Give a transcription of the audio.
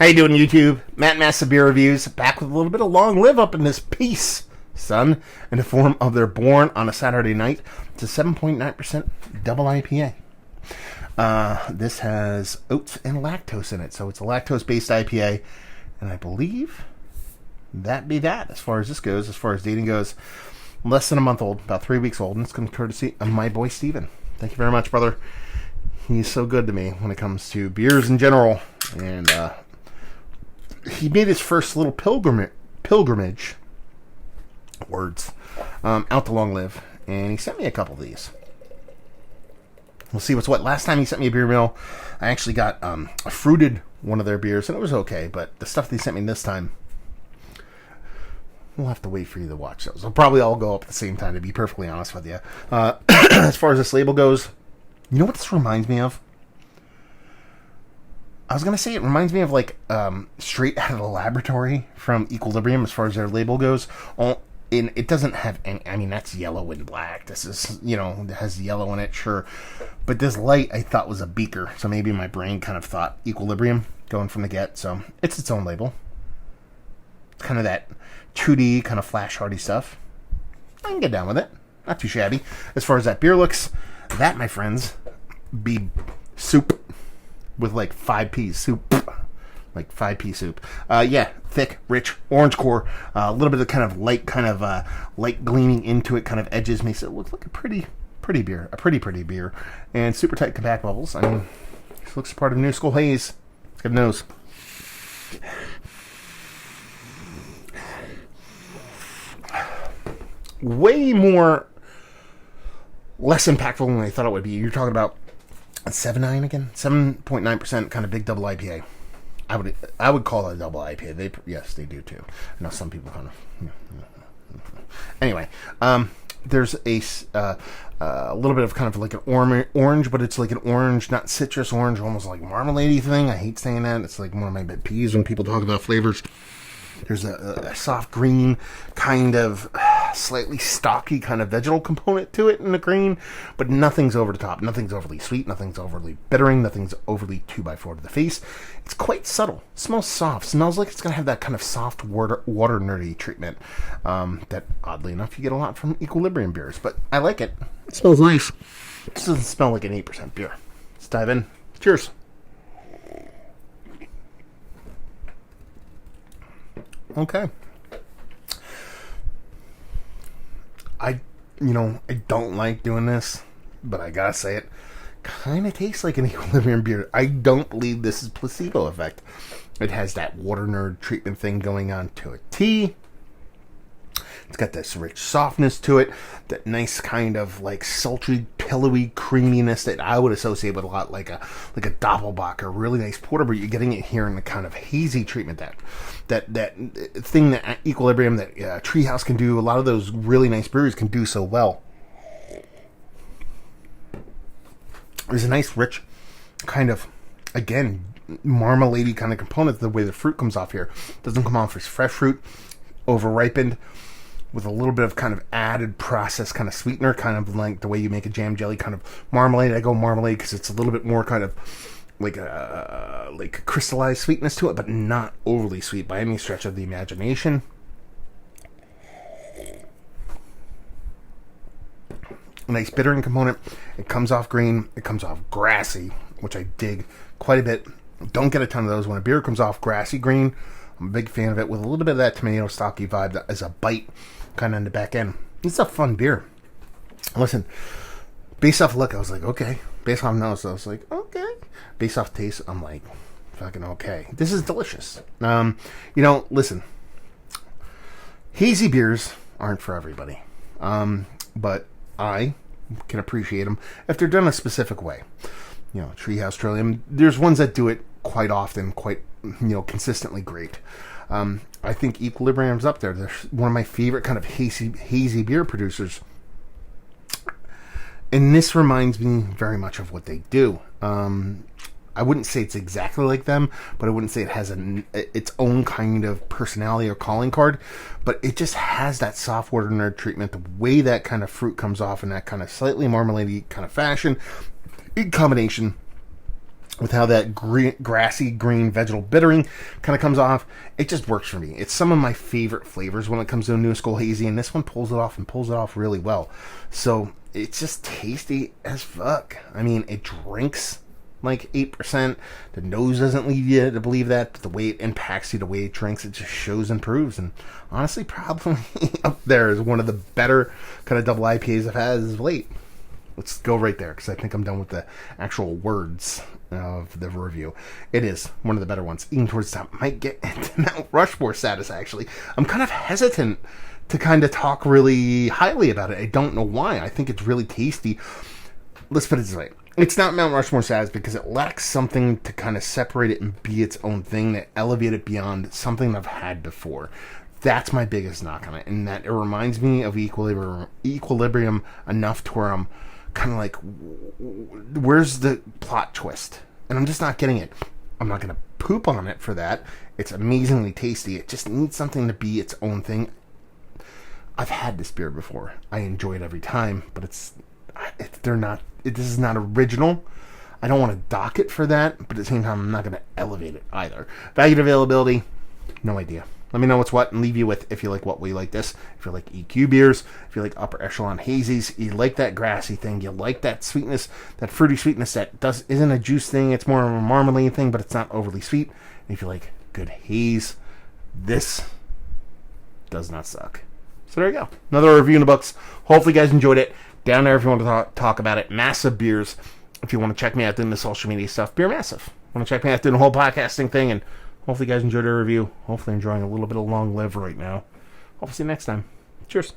How you doing, YouTube? Matt Massa Beer Reviews, back with a little bit of long live up in this piece, son, in the form of their Born on a Saturday Night. It's a 7.9% double IPA. This has oats and lactose in it, so it's a lactose-based IPA, and I believe that be that as far as this goes, as far as dating goes. Less than a month old, about 3 weeks old, and it's going to courtesy of my boy Steven. Thank you very much, brother. He's so good to me when it comes to beers in general, and he made his first little pilgrimage out to Long Live, and he sent me a couple of these. We'll see what's what. Last time he sent me a beer mill, I actually got a fruited one of their beers, and it was okay, but the stuff they sent me this time, we'll have to wait for you to watch those. They'll probably all go up at the same time, to be perfectly honest with you. As far as this label goes, you know what this reminds me of? I was going to say it reminds me of like Straight Out of the Laboratory from Equilibrium as far as their label goes. It doesn't have any, I mean, that's yellow and black. This is, it has yellow in it, sure. But this light I thought was a beaker. So maybe my brain kind of thought Equilibrium going from the get. So it's its own label. It's kind of that 2D kind of flash hardy stuff. I can get down with it. Not too shabby. As far as that beer looks, that, my friends, be soup with like 5P soup. Like 5P soup. Thick, rich, orange core. A little bit of kind of light gleaming into it, kind of edges makes it look like a pretty beer. A pretty beer. And super tight compact bubbles. I mean, this looks part of New School Haze. It's got a nose. Way less impactful than I thought it would be. You're talking about 7.9 again? 7.9% kind of big double IPA. I would call it a double IPA. Yes, they do too. I know some people kind of... Anyway, there's a little bit of kind of like an orange, but it's like an orange, not citrus orange, almost like marmalade-y thing. I hate saying that. It's like one of my pet peeves when people talk about flavors. There's a soft green, kind of slightly stocky kind of vegetal component to it in the green, but nothing's over the top. Nothing's overly sweet. Nothing's overly bittering. Nothing's overly 2x4 to the face. It's quite subtle. It smells soft. Smells like it's going to have that kind of soft water nerdy treatment that, oddly enough, you get a lot from Equilibrium beers. But I like it. It smells nice. It just doesn't smell like an 8% beer. Let's dive in. Cheers. Okay. I don't like doing this, but I gotta say it. Kind of tastes like an Equilibrium beer. I don't believe this is placebo effect. It has that water nerd treatment thing going on to a T. It's got this rich softness to it, that nice kind of like sultry, pillowy creaminess that I would associate with a lot like a Doppelbock, a really nice porter, but you're getting it here in the kind of hazy treatment that thing that Equilibrium, that Treehouse can do. A lot of those really nice breweries can do so well. There's a nice rich kind of, again, marmalade-y kind of component to the way the fruit comes off here. It doesn't come off as fresh fruit, over-ripened, with a little bit of kind of added processed kind of sweetener, kind of like the way you make a jam jelly kind of marmalade. I go marmalade because it's a little bit more kind of like a crystallized sweetness to it, but not overly sweet by any stretch of the imagination. A nice bittering component. It comes off green. It comes off grassy, which I dig quite a bit. Don't get a ton of those. When a beer comes off grassy green, I'm a big fan of it, with a little bit of that tomato stocky vibe that is a bite kind of in the back end. It's a fun beer. Listen, based off look, I was like, okay. Based off nose, I was like, okay. Based off taste, I'm like, fucking okay. This is delicious. Listen, hazy beers aren't for everybody. But I can appreciate them if they're done a specific way. Treehouse Trillium, there's ones that do it quite often, quite, consistently great. I think Equilibrium's up there. They're one of my favorite kind of hazy beer producers. And this reminds me very much of what they do. I wouldn't say it's exactly like them, but I wouldn't say it has its own kind of personality or calling card, but it just has that soft water nerd treatment, the way that kind of fruit comes off in that kind of slightly marmalade-y kind of fashion, in combination with how that grassy green vegetal bittering kind of comes off. It just works for me. It's some of my favorite flavors when it comes to a New School Hazy, and this one pulls it off and pulls it off really well. So it's just tasty as fuck. I mean, it drinks like 8%. The nose doesn't lead you to believe that, but the way it impacts you, the way it drinks, it just shows and proves. And honestly, probably up there is one of the better kind of double IPAs I've had as of late. Let's go right there, because I think I'm done with the actual words of the review. It is one of the better ones. Even towards the top. Might get into Mount Rushmore status, actually. I'm kind of hesitant to kind of talk really highly about it. I don't know why. I think it's really tasty. Let's put it this way. It's not Mount Rushmore status because it lacks something to kind of separate it and be its own thing, that elevate it beyond something I've had before. That's my biggest knock on it, and that it reminds me of Equilibrium enough to where I'm kind of like, where's the plot twist? And I'm just not getting it. I'm not going to poop on it for that. It's amazingly tasty. It just needs something to be its own thing. I've had this beer before. I enjoy it every time, but this is not original. I don't want to dock it for that, but at the same time, I'm not going to elevate it either. Value to availability, no idea. Let me know what's what and leave you with if you like what we like this. If you like EQ beers, if you like upper echelon hazies, you like that grassy thing, you like that sweetness, that fruity sweetness that isn't a juice thing, it's more of a marmalade thing, but it's not overly sweet. And if you like good haze, this does not suck. So there you go. Another review in the books. Hopefully you guys enjoyed it. Down there if you want to talk about it. Massive Beers. If you want to check me out doing the social media stuff, Beer Massive. Want to check me out doing the whole podcasting thing, and hopefully you guys enjoyed the review. Hopefully enjoying a little bit of long live right now. Hope to see you next time. Cheers.